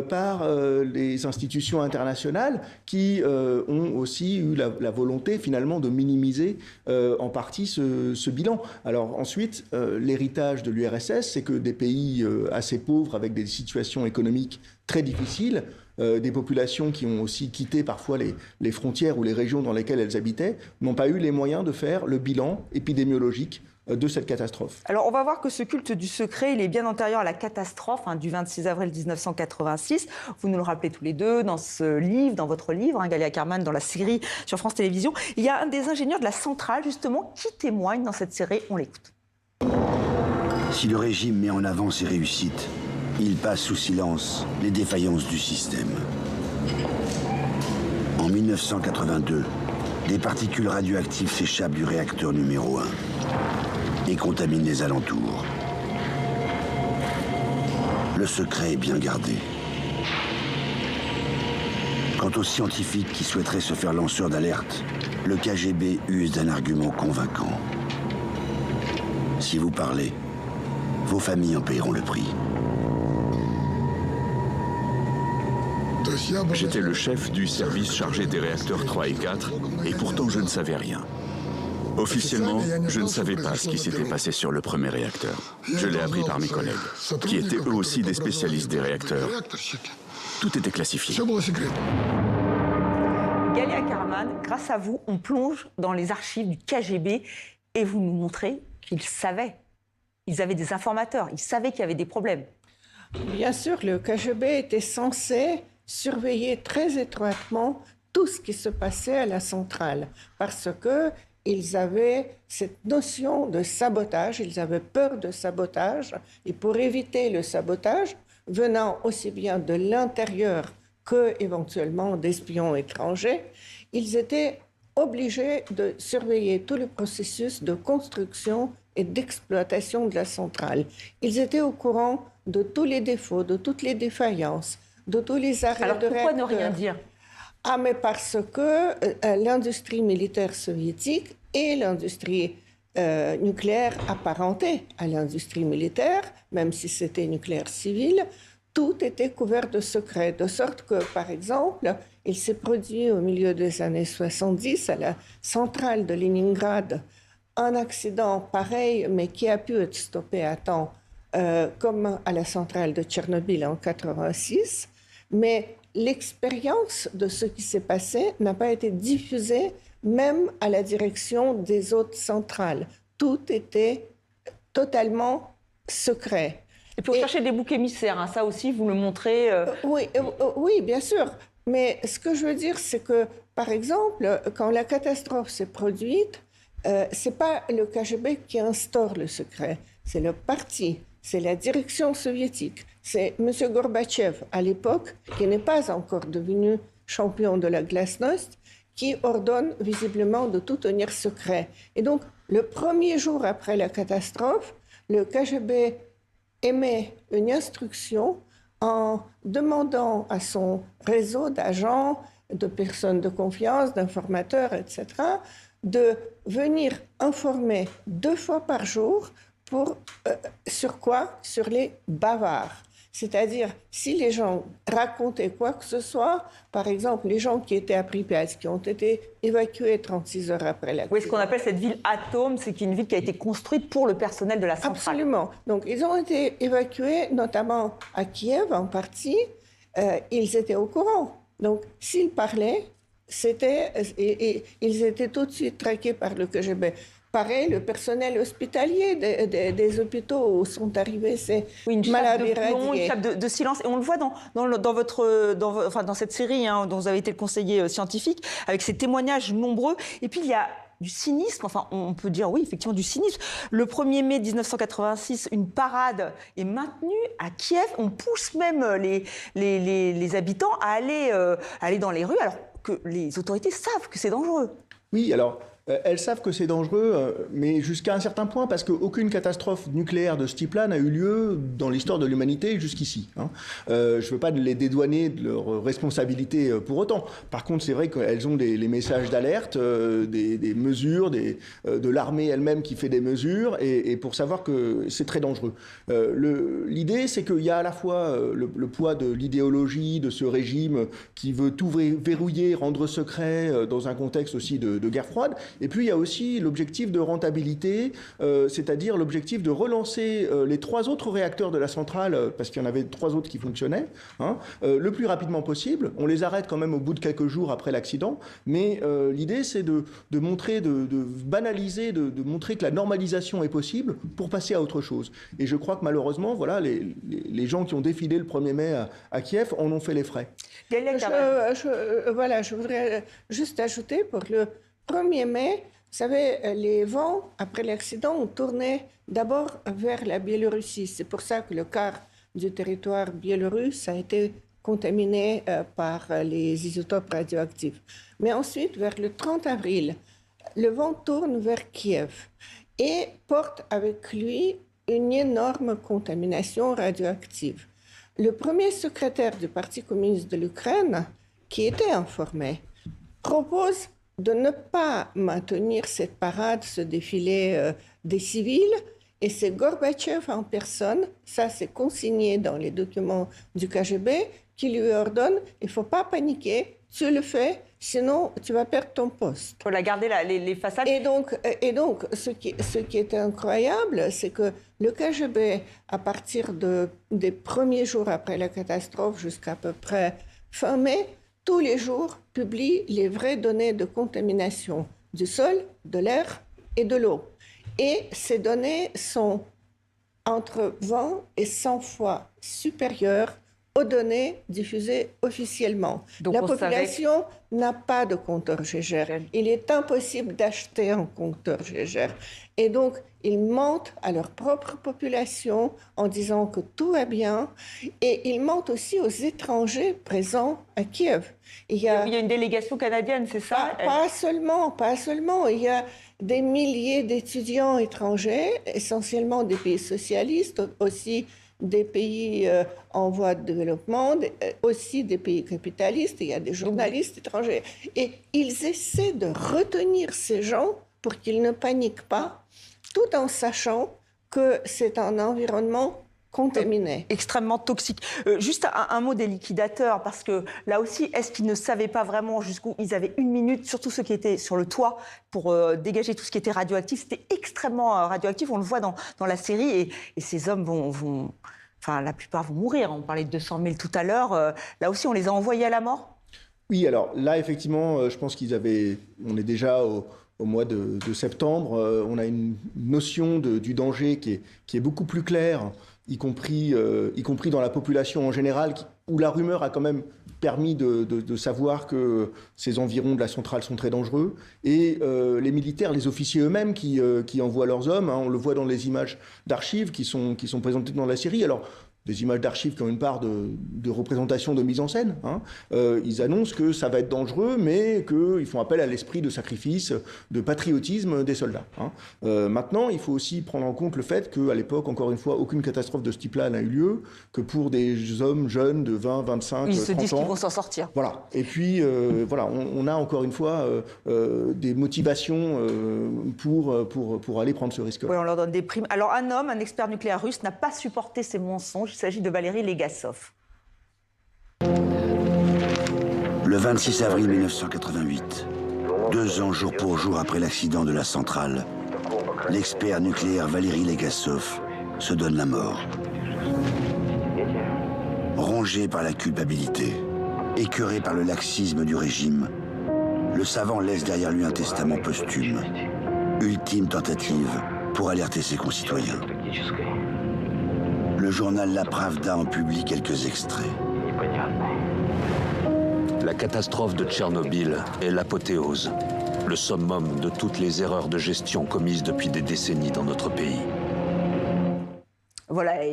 par les institutions internationales qui ont aussi eu la volonté finalement de minimiser en partie ce bilan. Alors ensuite, l'héritage de l'URSS, c'est que des pays assez pauvres avec des situations économiques très difficiles, des populations qui ont aussi quitté parfois les frontières ou les régions dans lesquelles elles habitaient, n'ont pas eu les moyens de faire le bilan épidémiologique de cette catastrophe. Alors on va voir que ce culte du secret, il est bien antérieur à la catastrophe du 26 avril 1986. Vous nous le rappelez tous les deux dans votre livre, Galia Ackerman, dans la série sur France Télévisions. Il y a un des ingénieurs de la centrale, justement, qui témoigne dans cette série. On l'écoute. Si le régime met en avant ses réussites, il passe sous silence les défaillances du système. En 1982, des particules radioactives s'échappent du réacteur numéro 1. et contamine les alentours. Le secret est bien gardé. Quant aux scientifiques qui souhaiteraient se faire lanceurs d'alerte, le KGB use d'un argument convaincant. Si vous parlez, vos familles en paieront le prix. J'étais le chef du service chargé des réacteurs 3 et 4, et pourtant je ne savais rien. Officiellement, je ne savais pas ce qui s'était passé sur le premier réacteur. Je l'ai appris par mes collègues, qui étaient eux aussi des spécialistes des réacteurs. Tout était classifié. Galia Karaman, grâce à vous, on plonge dans les archives du KGB et vous nous montrez qu'ils savaient. Ils avaient des informateurs, ils savaient qu'il y avait des problèmes. Bien sûr, le KGB était censé surveiller très étroitement tout ce qui se passait à la centrale, parce qu'ils avaient cette notion de sabotage, ils avaient peur de sabotage, et pour éviter le sabotage, venant aussi bien de l'intérieur que éventuellement d'espions étrangers, ils étaient obligés de surveiller tout le processus de construction et d'exploitation de la centrale. Ils étaient au courant de tous les défauts, de toutes les défaillances, de tous les arrêts de réacteurs. Alors pourquoi ne rien dire? Ah, mais parce que l'industrie militaire soviétique et l'industrie nucléaire apparentée à l'industrie militaire, même si c'était nucléaire civil, tout était couvert de secrets, de sorte que, par exemple, il s'est produit au milieu des années 70 à la centrale de Leningrad un accident pareil, mais qui a pu être stoppé à temps, comme à la centrale de Tchernobyl en 86, mais l'expérience de ce qui s'est passé n'a pas été diffusée même à la direction des autres centrales. Tout était totalement secret. Et pour chercher des boucs émissaires, hein, ça aussi, vous le montrez. Oui, bien sûr. Mais ce que je veux dire, c'est que, par exemple, quand la catastrophe s'est produite, ce n'est pas le KGB qui instaure le secret, c'est le parti, c'est la direction soviétique. C'est M. Gorbatchev, à l'époque, qui n'est pas encore devenu champion de la glasnost, qui ordonne visiblement de tout tenir secret. Et donc, le premier jour après la catastrophe, le KGB émet une instruction en demandant à son réseau d'agents, de personnes de confiance, d'informateurs, etc., de venir informer 2 fois par jour sur quoi? Sur les bavards. C'est-à-dire, si les gens racontaient quoi que ce soit, par exemple, les gens qui étaient à Pripyat, qui ont été évacués 36 heures après la... Oui, ce qu'on appelle cette ville atome, c'est une ville qui a été construite pour le personnel de la centrale. Absolument. Donc, ils ont été évacués, notamment à Kiev, en partie. Ils étaient au courant. Donc, s'ils parlaient, ils étaient tout de suite traqués par le KGB. Pareil, le personnel hospitalier des hôpitaux où sont arrivés ces malades irradiés. Une chape de silence. Et on le voit dans cette série dont vous avez été le conseiller scientifique, avec ces témoignages nombreux. Et puis, il y a du cynisme, enfin, on peut dire, oui, effectivement, du cynisme. Le 1er mai 1986, une parade est maintenue à Kiev. On pousse même les habitants à aller dans les rues, alors que les autorités savent que c'est dangereux. Oui, alors... Elles savent que c'est dangereux, mais jusqu'à un certain point, parce qu'aucune catastrophe nucléaire de ce type-là n'a eu lieu dans l'histoire de l'humanité jusqu'ici. Je ne veux pas les dédouaner de leur responsabilité pour autant. Par contre, c'est vrai qu'elles ont les messages d'alerte, des mesures, de l'armée elle-même qui fait des mesures, et pour savoir que c'est très dangereux. L'idée, c'est qu'il y a à la fois le poids de l'idéologie, de ce régime qui veut tout verrouiller, rendre secret dans un contexte aussi de guerre froide. Et puis, il y a aussi l'objectif de rentabilité, c'est-à-dire l'objectif de relancer les 3 autres réacteurs de la centrale, parce qu'il y en avait 3 autres qui fonctionnaient, le plus rapidement possible. On les arrête quand même au bout de quelques jours après l'accident, mais l'idée, c'est de montrer, de banaliser, de montrer que la normalisation est possible pour passer à autre chose. Et je crois que malheureusement, voilà, les gens qui ont défilé le 1er mai à Kiev en ont fait les frais. Je voudrais juste ajouter pour le 1er mai, vous savez, les vents, après l'accident, ont tourné d'abord vers la Biélorussie. C'est pour ça que le quart du territoire biélorusse a été contaminé par les isotopes radioactifs. Mais ensuite, vers le 30 avril, le vent tourne vers Kiev. et porte avec lui une énorme contamination radioactive. Le premier secrétaire du Parti communiste de l'Ukraine, qui était informé, propose de ne pas maintenir cette parade, ce défilé des civils, et c'est Gorbatchev en personne, ça c'est consigné dans les documents du KGB, qui lui ordonne « il ne faut pas paniquer, tu le fais, sinon tu vas perdre ton poste ». Il faut la garder les façades. Et donc ce qui est incroyable, c'est que le KGB, à partir des premiers jours après la catastrophe jusqu'à peu près fin mai, tous les jours publie les vraies données de contamination du sol, de l'air et de l'eau. Et ces données sont entre 20 et 100 fois supérieures aux données diffusées officiellement. Donc la population n'a pas de compteur Geiger. Il est impossible d'acheter un compteur Geiger. Et donc, ils mentent à leur propre population en disant que tout va bien. Et ils mentent aussi aux étrangers présents à Kiev. Il y a une délégation canadienne, c'est ça? Pas seulement. Il y a des milliers d'étudiants étrangers, essentiellement des pays socialistes, aussi des pays en voie de développement, aussi des pays capitalistes, il y a des journalistes étrangers. Et ils essaient de retenir ces gens pour qu'ils ne paniquent pas, tout en sachant que c'est un environnement contaminé. Extrêmement toxique. Juste un mot des liquidateurs, parce que là aussi, est-ce qu'ils ne savaient pas vraiment jusqu'où ils avaient 1 minute, surtout ceux qui étaient sur le toit, pour dégager tout ce qui était radioactif. C'était extrêmement radioactif, on le voit dans la série, et ces hommes vont... Enfin, la plupart vont mourir. On parlait de 200 000 tout à l'heure. Là aussi, on les a envoyés à la mort? Oui, alors là, effectivement, je pense on est déjà au mois de septembre. On a une notion du danger qui est beaucoup plus claire, y compris dans la population en général, où la rumeur a quand même permis de savoir que ces environs de la centrale sont très dangereux. Et les militaires, les officiers eux-mêmes qui envoient leurs hommes, on le voit dans les images d'archives qui sont présentées dans la série. Alors, des images d'archives qui ont une part de représentation, de mise en scène. Ils annoncent que ça va être dangereux, mais qu'ils font appel à l'esprit de sacrifice, de patriotisme des soldats. Maintenant, il faut aussi prendre en compte le fait qu'à l'époque, encore une fois, aucune catastrophe de ce type-là n'a eu lieu, que pour des hommes jeunes de 20, 25, 30 ans... Ils se disent qu'ils vont s'en sortir. Voilà. Et puis, voilà, on a encore une fois des motivations pour aller prendre ce risque. Oui, on leur donne des primes. Alors, un homme, un expert nucléaire russe, n'a pas supporté ces mensonges. Il s'agit de Valérie Legasov. Le 26 avril 1988, 2 ans jour pour jour après l'accident de la centrale, l'expert nucléaire Valérie Legasov se donne la mort. Rongé par la culpabilité, écœuré par le laxisme du régime, le savant laisse derrière lui un testament posthume, ultime tentative pour alerter ses concitoyens. Le journal La Pravda en publie quelques extraits. La catastrophe de Tchernobyl est l'apothéose, le summum de toutes les erreurs de gestion commises depuis des décennies dans notre pays. Voilà, et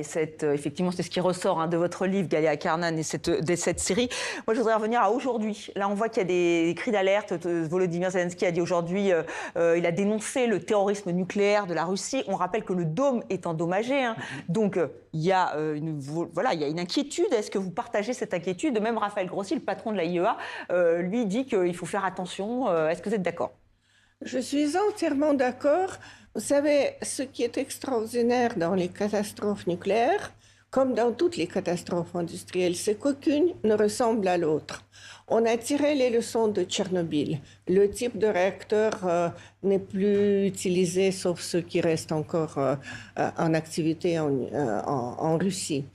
effectivement, c'est ce qui ressort de votre livre, Galia Karnan, et de cette série. Moi, je voudrais revenir à aujourd'hui. Là, on voit qu'il y a des cris d'alerte. Volodymyr Zelensky a dit aujourd'hui, il a dénoncé le terrorisme nucléaire de la Russie. On rappelle que le dôme est endommagé. Donc, il y a une inquiétude. Est-ce que vous partagez cette inquiétude? Même Raphaël Grossi, le patron de la IEA, lui dit qu'il faut faire attention. Est-ce que vous êtes d'accord? Je suis entièrement d'accord. Vous savez, ce qui est extraordinaire dans les catastrophes nucléaires, comme dans toutes les catastrophes industrielles, c'est qu'aucune ne ressemble à l'autre. On a tiré les leçons de Tchernobyl. Le type de réacteur n'est plus utilisé, sauf ceux qui restent encore en activité en Russie.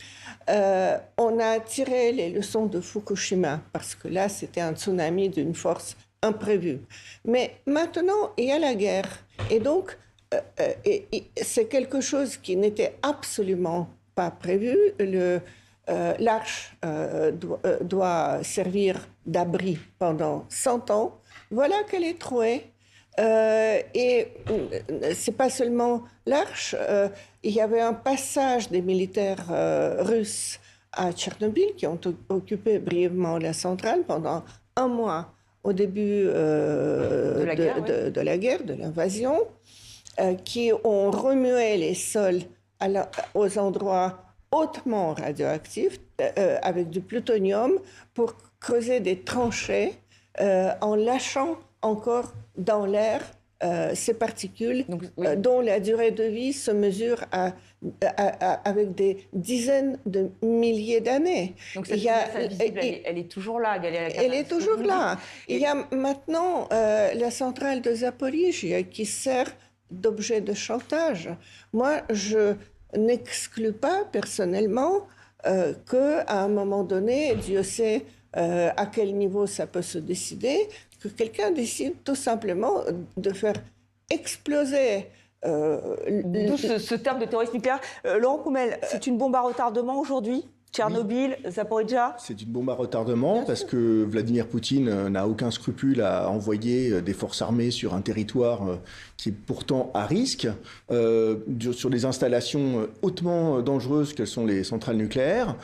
On a tiré les leçons de Fukushima, parce que là, c'était un tsunami d'une force imprévue. Mais maintenant, il y a la guerre. Et donc, c'est quelque chose qui n'était absolument pas prévu. L'arche doit servir d'abri pendant 100 ans. Voilà qu'elle est trouée. Et c'est pas seulement l'arche. Il y avait un passage des militaires russes à Tchernobyl qui ont occupé brièvement la centrale pendant 1 mois au début de la guerre, de l'invasion. qui ont remué les sols aux endroits hautement radioactifs avec du plutonium pour creuser des tranchées en lâchant encore dans l'air ces particules dont la durée de vie se mesure avec des dizaines de milliers d'années. Donc cette menace invisible, elle est toujours là, Galia. Elle est toujours là. Il y a maintenant la centrale de Zaporijia qui sert d'objet de chantage. Moi, je n'exclus pas personnellement qu'à un moment donné, Dieu sait à quel niveau ça peut se décider, que quelqu'un décide tout simplement de faire exploser... D'où ce terme de terrorisme nucléaire. Laurent Koumel, c'est une bombe à retardement aujourd'hui ? Tchernobyl, Zaporijia. C'est une bombe à retardement parce que Vladimir Poutine n'a aucun scrupule à envoyer des forces armées sur un territoire qui est pourtant à risque, sur des installations hautement dangereuses que sont les centrales nucléaires,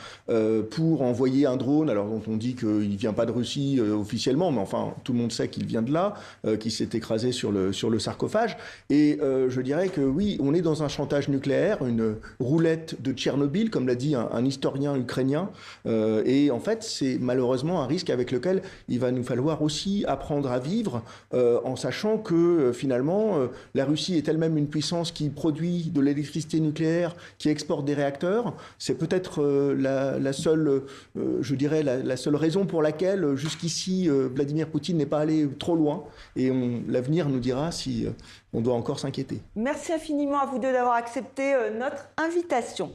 pour envoyer un drone, alors dont on dit qu'il ne vient pas de Russie officiellement, mais enfin tout le monde sait qu'il vient de là, qui s'est écrasé sur le sarcophage. Et je dirais que oui, on est dans un chantage nucléaire, une roulette de Tchernobyl, comme l'a dit un historien ukrainien, et en fait c'est malheureusement un risque avec lequel il va nous falloir aussi apprendre à vivre, en sachant que finalement la Russie est elle-même une puissance qui produit de l'électricité nucléaire, qui exporte des réacteurs. C'est peut-être la seule, je dirais, la seule raison pour laquelle jusqu'ici Vladimir Poutine n'est pas allé trop loin, et l'avenir nous dira si on doit encore s'inquiéter. Merci infiniment à vous deux d'avoir accepté notre invitation.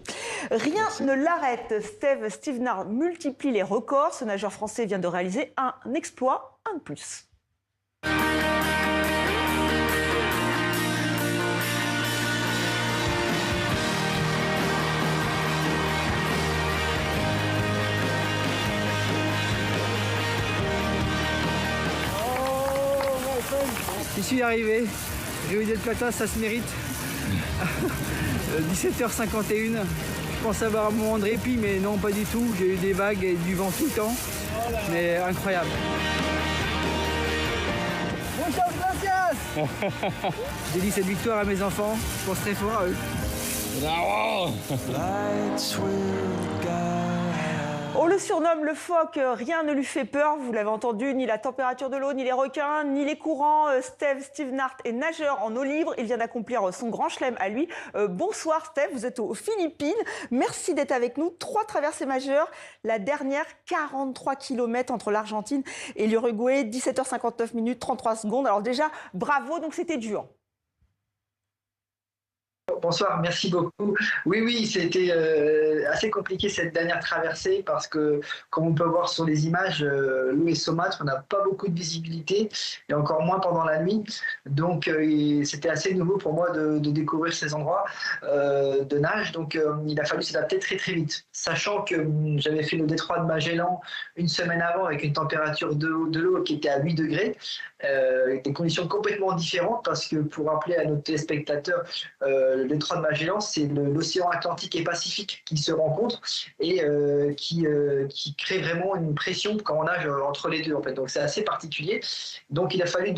Rien ne l'arrête. Steve Nart multiplie les records. Ce nageur français vient de réaliser un exploit, un de plus. J'y suis arrivé. J'ai eu des plata, ça se mérite. 17h51. Je pense avoir un moment de répit, mais non, pas du tout. J'ai eu des vagues et du vent tout le temps. Mais incroyable. Muchas gracias. J'ai dit cette victoire à mes enfants. Je pense très fort à eux. Bravo. On le surnomme le phoque, rien ne lui fait peur, vous l'avez entendu, ni la température de l'eau, ni les requins, ni les courants. Steve Nart est nageur en eau libre, il vient d'accomplir son grand chelem à lui. Bonsoir Steve, vous êtes aux Philippines, merci d'être avec nous. 3 traversées majeures, la dernière 43 km entre l'Argentine et l'Uruguay, 17h59 minutes 33 secondes. Alors déjà, bravo, donc c'était dur. Bonsoir, merci beaucoup. Oui, c'était assez compliqué cette dernière traversée parce que, comme on peut voir sur les images, l'eau est saumâtre, on n'a pas beaucoup de visibilité et encore moins pendant la nuit. Donc, c'était assez nouveau pour moi de découvrir ces endroits de nage. Donc, il a fallu s'adapter très très vite. Sachant que j'avais fait le détroit de Magellan une semaine avant avec une température de l'eau qui était à 8 degrés, des conditions complètement différentes parce que, pour rappeler à nos téléspectateurs, le détroit de Magellan, c'est l'océan Atlantique et Pacifique qui se rencontrent et qui crée vraiment une pression quand on nage entre les deux en fait. Donc c'est assez particulier. Donc il a fallu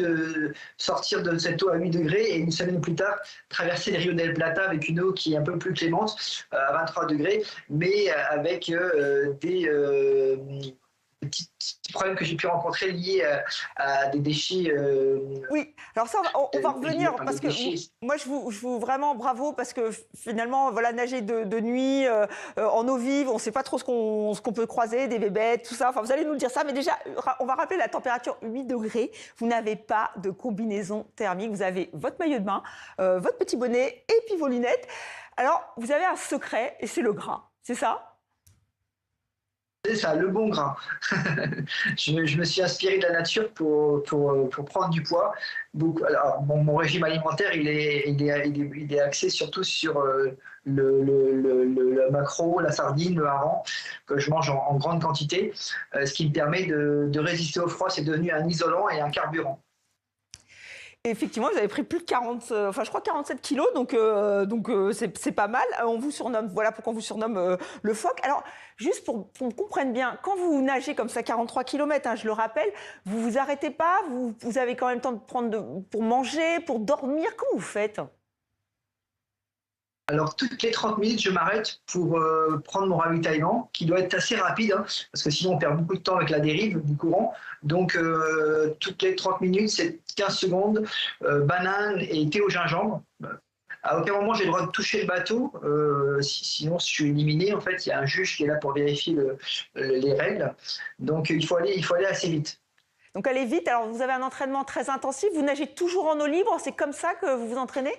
sortir de cette eau à 8 degrés et une semaine plus tard traverser le Rio del Plata avec une eau qui est un peu plus clémente à 23 degrés, mais avec des petits problèmes que j'ai pu rencontrer liés à des déchets. Oui, alors ça, on va revenir parce que moi, je vous vraiment bravo parce que finalement, voilà, nager de nuit en eau vive, on ne sait pas trop ce qu'on peut croiser, des bébêtes, tout ça. Enfin, vous allez nous le dire ça, mais déjà, on va rappeler la température 8 degrés. Vous n'avez pas de combinaison thermique. Vous avez votre maillot de bain, votre petit bonnet et puis vos lunettes. Alors, vous avez un secret et c'est le gras, c'est ça ? C'est ça, le bon gras. je me suis inspiré de la nature pour prendre du poids. Alors, mon régime alimentaire, il est axé surtout sur le maquereau, la sardine, le hareng, que je mange en grande quantité, ce qui me permet de résister au froid. C'est devenu un isolant et un carburant. Et effectivement, vous avez pris plus de 47 kilos, donc c'est pas mal. On vous surnomme, voilà pourquoi on vous surnomme le phoque. Alors, juste pour qu'on comprenne bien, quand vous nagez comme ça 43 km, je le rappelle, vous vous arrêtez pas, vous avez quand même le temps de prendre pour manger, pour dormir, comment vous faites ? Alors, toutes les 30 minutes, je m'arrête pour prendre mon ravitaillement, qui doit être assez rapide, hein, parce que sinon on perd beaucoup de temps avec la dérive du courant. Donc, toutes les 30 minutes, c'est 15 secondes, banane et thé au gingembre. À aucun moment, j'ai le droit de toucher le bateau, sinon, si je suis éliminé, en fait, il y a un juge qui est là pour vérifier les règles. Donc, il faut aller assez vite. Donc, allez vite. Alors, vous avez un entraînement très intensif. Vous nagez toujours en eau libre. C'est comme ça que vous vous entraînez ?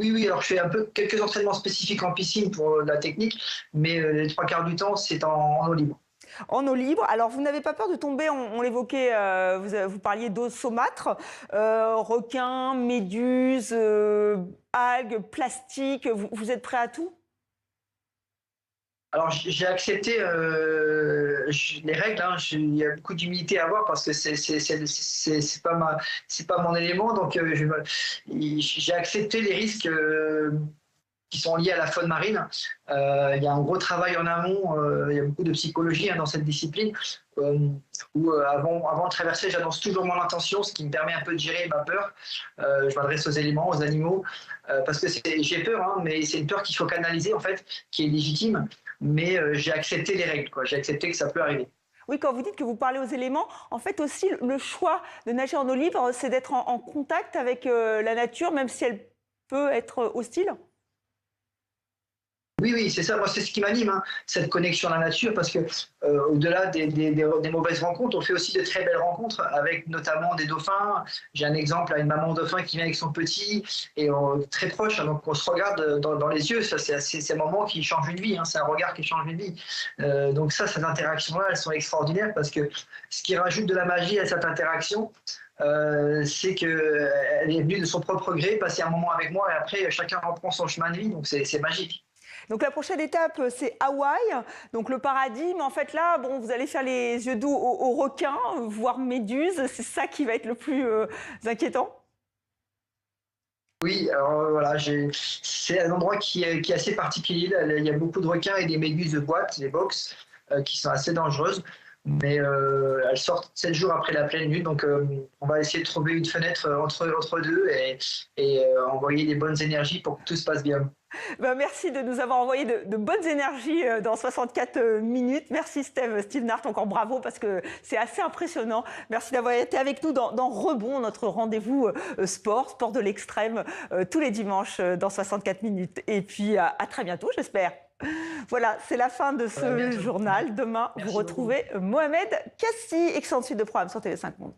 Oui, alors je fais quelques entraînements spécifiques en piscine pour la technique, mais les 3/4 du temps, c'est en eau libre. En eau libre. Alors, vous n'avez pas peur de tomber, on l'évoquait, vous parliez d'eau saumâtre, requins, méduses, algues, plastique. Vous êtes prêt à tout ? Alors, j'ai accepté les règles. Hein. Il y a beaucoup d'humilité à avoir parce que c'est pas mon élément. Donc, j'ai accepté les risques qui sont liés à la faune marine. Il y a un gros travail en amont. Il y a beaucoup de psychologie dans cette discipline. Où avant de traverser, j'annonce toujours mon intention, ce qui me permet un peu de gérer ma peur. Je m'adresse aux éléments, aux animaux, parce que j'ai peur, hein, mais c'est une peur qu'il faut canaliser en fait, qui est légitime. Mais j'ai accepté les règles, quoi. J'ai accepté que ça peut arriver. Oui, quand vous dites que vous parlez aux éléments, en fait aussi le choix de nager en eau libre, c'est d'être en contact avec la nature, même si elle peut être hostile. Oui, c'est ça. Moi, c'est ce qui m'anime, hein, cette connexion à la nature, parce que au-delà des mauvaises rencontres, on fait aussi de très belles rencontres avec notamment des dauphins. J'ai un exemple à une maman dauphin qui vient avec son petit et très proche, hein, donc on se regarde dans les yeux. Ça, c'est un moment qui change une vie. Hein, c'est un regard qui change une vie. Donc ces interactions-là, elles sont extraordinaires parce que ce qui rajoute de la magie à cette interaction, c'est qu'elle est venue de son propre gré, passer un moment avec moi et après chacun reprend son chemin de vie. Donc c'est magique. Donc la prochaine étape, c'est Hawaï, donc le paradis. Mais en fait là, bon, vous allez faire les yeux doux aux requins, voire méduses. C'est ça qui va être le plus inquiétant. Oui, alors voilà, c'est un endroit qui est assez particulier. Il y a beaucoup de requins et des méduses de boîte, des box, qui sont assez dangereuses. Mais elles sortent 7 jours après la pleine lune. Donc on va essayer de trouver une fenêtre entre deux et envoyer des bonnes énergies pour que tout se passe bien. Ben, merci de nous avoir envoyé de bonnes énergies dans 64 minutes. Merci Steve Nart, encore bravo parce que c'est assez impressionnant. Merci d'avoir été avec nous dans Rebond, notre rendez-vous sport de l'extrême, tous les dimanches dans 64 minutes. Et puis à très bientôt, j'espère. Voilà, c'est la fin de ce journal. Demain, vous retrouvez Mohamed Kassi. Excellente suite de programme sur TV5 Monde.